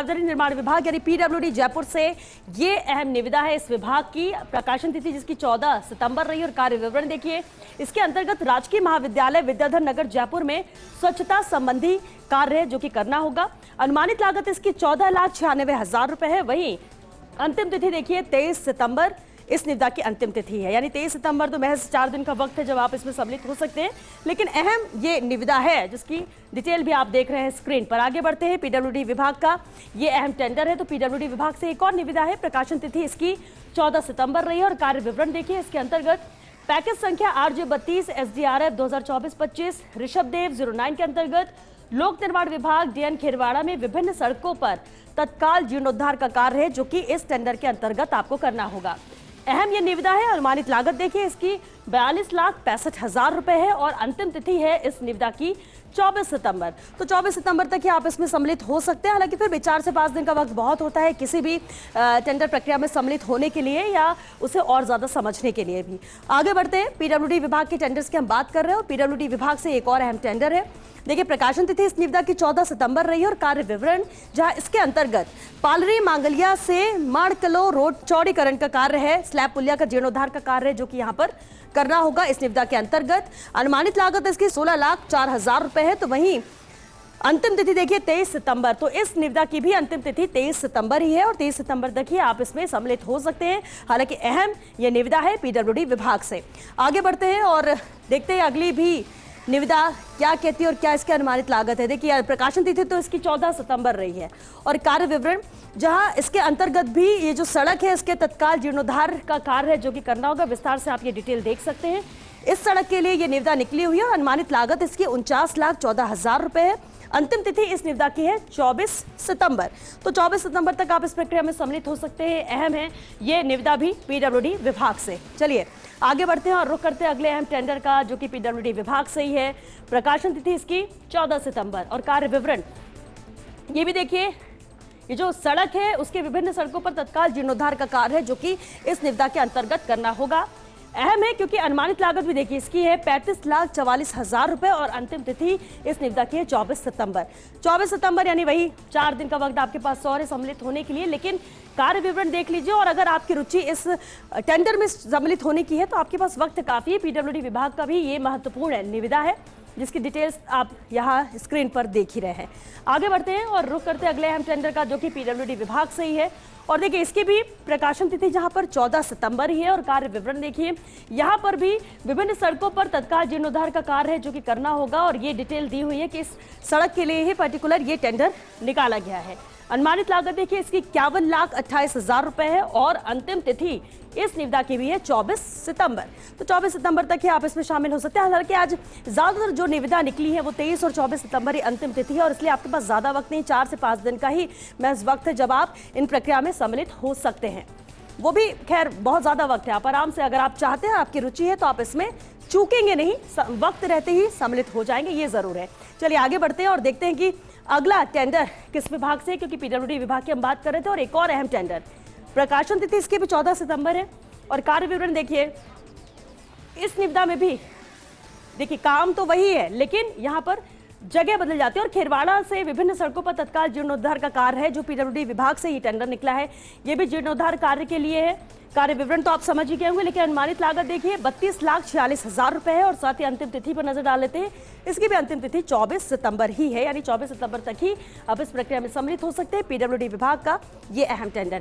सार्वजनिक निर्माण विभाग यानी पीडब्ल्यूडी जयपुर से ये अहम निविदा है। इस विभाग की प्रकाशन तिथि जिसकी 14 सितंबर रही और कार्य विवरण देखिए। इसके अंतर्गत राजकीय महाविद्यालय विद्याधर नगर जयपुर में स्वच्छता संबंधी कार्य जो कि करना होगा। अनुमानित लागत इसकी 14,96,000 रुपए है। वहीं अंतिम तिथि देखिए 23 सितंबर इस निविदा की अंतिम तिथि है, यानी 23 सितंबर तो महज 4 दिन का वक्त है जब आप इसमें सम्मिलित हो सकते हैं। लेकिन अहम ये निविदा है जिसकी डिटेल भी आप देख रहे हैं स्क्रीन पर। आगे बढ़ते हैं, पीडब्ल्यूडी विभाग का ये अहम टेंडर है। तो पीडब्ल्यूडी विभाग से एक और निविदा है। प्रकाशन तिथि इसकी 14 सितंबर रही है और कार्य विवरण देखिए। इसके अंतर्गत पैकेज संख्या RJ32 SDRF 2024-25 ऋषभदेव 09 के अंतर्गत लोक निर्माण विभाग DN खिरवाड़ा में विभिन्न सड़कों पर तत्काल जीर्णोद्धार का कार्य है जो कि इस टेंडर के अंतर्गत आपको करना होगा। अहम ये निविदा है। अनुमानित लागत देखिए इसकी 42,65,000 रुपए है और अंतिम तिथि है इस निविदा की 24 सितंबर। तो 24 सितंबर तक ही आप इसमें सम्मिलित हो सकते हैं। हालांकि फिर भी 4 से 5 दिन का वक्त बहुत होता है किसी भी टेंडर प्रक्रिया में सम्मिलित होने के लिए या उसे और ज्यादा समझने के लिए भी। आगे बढ़ते हैं, पीडब्ल्यूडी विभाग के टेंडर्स की हम बात कर रहे हैं और पीडब्ल्यूडी विभाग से एक और अहम टेंडर है। देखिए, प्रकाशन तिथि इस निविदा की 14 सितंबर रही और कार्य विवरण जहां इसके अंतर्गत पालरी मांगलिया से माड़कलो रोड चौड़ीकरण का कार्य है, स्लैब पुलिया का जीर्णोद्धार का कार्य है जो कि यहां पर करना होगा इस निविदा के अंतर्गत। अनुमानित लागत इसकी 16,04,000 रुपए है। तो वहीं अंतिम तिथि देखिए 23 सितंबर। तो इस निविदा की भी अंतिम तिथि 23 सितंबर ही है और 23 सितंबर तक ही आप इसमें सम्मिलित हो सकते हैं। हालांकि अहम यह निविदा है पीडब्ल्यूडी विभाग से। आगे बढ़ते हैं और देखते हैं अगली भी निविदा क्या कहती है और क्या इसकी अनुमानित लागत है। देखिए, प्रकाशन तिथि तो इसकी 14 सितंबर रही है और कार्य विवरण जहां इसके अंतर्गत भी ये जो सड़क है इसके तत्काल जीर्णोद्धार का कार्य है जो कि करना होगा। विस्तार से आप ये डिटेल देख सकते हैं। इस सड़क के लिए ये निविदा निकली हुई है और अनुमानित लागत इसकी 49,14,000 रुपए है। अंतिम तिथि इस निविदा की है 24 सितंबर। तो 24 सितंबर तक आप इस प्रक्रिया में सम्मिलित हो सकते हैं। अहम है ये निविदा भी पीडब्ल्यूडी विभाग से। चलिए आगे बढ़ते हैं और रुख करते हैं अगले अहम टेंडर का जो कि पीडब्ल्यूडी विभाग से ही है। प्रकाशन तिथि इसकी 14 सितंबर और कार्य विवरण ये भी देखिए। ये जो सड़क है उसके विभिन्न सड़कों पर तत्काल जीर्णोद्धार का कार्य है जो कि इस निविदा के अंतर्गत करना होगा। अहम है क्योंकि अनुमानित लागत भी देखिए इसकी है 35,44,000 रुपए और अंतिम तिथि इस निविदा की है 24 सितंबर। 24 सितंबर यानी वही 4 दिन का वक्त आपके पास और है सम्मिलित होने के लिए। लेकिन कार्य विवरण देख लीजिए और अगर आपकी रुचि इस टेंडर में सम्मिलित होने की है तो आपके पास वक्त काफी है। पीडब्ल्यूडी विभाग का भी ये महत्वपूर्ण निविदा है जिसकी डिटेल्स आप यहाँ स्क्रीन पर देख ही रहे हैं। आगे बढ़ते हैं और रुख करते हैं अगले अहम टेंडर का जो कि पीडब्ल्यूडी विभाग से ही है। और देखिए इसकी भी प्रकाशन तिथि जहां पर 14 सितंबर ही है और कार्य विवरण देखिए। यहां पर भी विभिन्न सड़कों पर तत्काल जीर्णोद्धार का कार्य है जो कि करना होगा और ये डिटेल दी हुई है कि इस सड़क के लिए ही पर्टिकुलर ये टेंडर निकाला गया है। अनुमानित लागत देखिए इसकी 51,28,000 रुपए है और अंतिम तिथि इस निविदा की भी है 24 सितंबर। तो 24 सितंबर तक ही आप इसमें शामिल हो सकते हैं। हालांकि आज ज्यादातर जो निविदा निकली है वो 23 और 24 सितंबर ही अंतिम तिथि है और इसलिए आपके पास ज्यादा वक्त नहीं, 4 से 5 दिन का ही महज वक्त है जब आप इन प्रक्रिया में सम्मिलित हो सकते हैं। वो भी खैर बहुत ज्यादा वक्त है, आप आराम से अगर आप चाहते हैं, आपकी रुचि है तो आप इसमें चूकेंगे नहीं, वक्त रहते ही सम्मिलित हो जाएंगे, ये जरूर है। चलिए आगे बढ़ते हैं और देखते हैं कि अगला टेंडर किस विभाग से, क्योंकि पीडब्ल्यूडी विभाग की हम बात कर रहे थे। और एक और अहम टेंडर, प्रकाशन तिथि इसकी भी 14 सितंबर है और कार्य विवरण देखिए। इस निविदा में भी देखिए काम तो वही है लेकिन यहाँ पर जगह बदल जाती है और खिरवाड़ा से विभिन्न सड़कों पर तत्काल जीर्णोद्धार का कार्य है जो पीडब्ल्यूडी विभाग से ही टेंडर निकला है। ये भी जीर्णोद्धार कार्य के लिए है। कार्य विवरण तो आप समझ ही गए होंगे लेकिन अनुमानित लागत देखिए 32,46,000 रुपए है और साथ ही अंतिम तिथि पर नजर डाल लेते हैं। इसकी भी अंतिम तिथि 24 सितंबर ही है, यानी 24 सितंबर तक ही आप इस प्रक्रिया में सम्मिलित हो सकते हैं। पीडब्ल्यूडी विभाग का ये अहम टेंडर है।